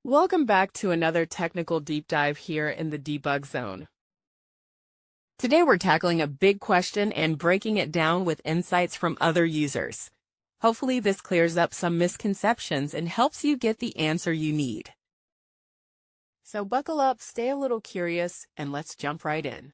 Welcome back to another technical deep dive here in the debug zone. Today we're tackling a big question and breaking it down with insights from other users. Hopefully this clears up some misconceptions and helps you get the answer you need. So buckle up, stay a little curious, and let's jump right in.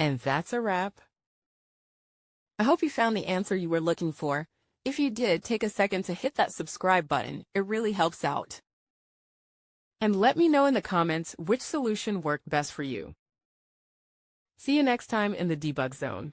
And that's a wrap. I hope you found the answer you were looking for. If you did, take a second to hit that subscribe button. It really helps out. And let me know in the comments which solution worked best for you. See you next time in the debug zone.